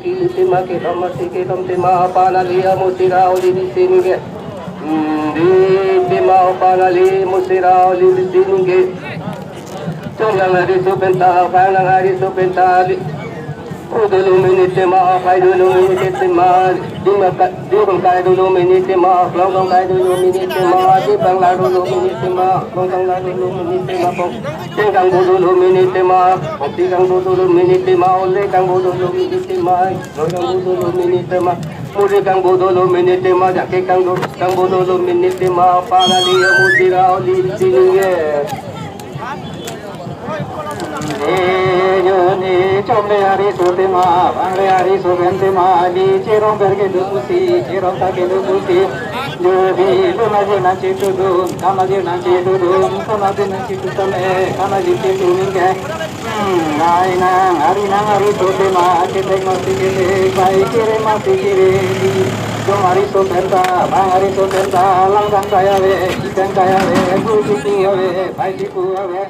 Tema que toma si que tom tema panalia musira oli disinge. Di tema panali musira oli disinge. Tongang hari supenta panang hari supenta dulu minit ma kai dulu minit ma diung kai dulu minit ma long kai dulu minit ma di bangla dulu minit ma long dulu minit ma pong tinggang dulu minit ma tinggang dulu minit ma oleh kang dulu minit ma long dulu minit ma muri kang dulu minit ma jak kang dulu minit ma panali musira oli sini ni chomle hari sutema bangle hari subentema di cirong berge dukusi cirong take dukusi jobi lumaje nanti tudum kamaje nanti tudum kamaje nanti tutame kamaje nanti minge nai nang hari sutema ketek mati kete kai kire mati kire di hari subenta bang hari subenta langgang kaya we ikan kaya we kucing we pai diku we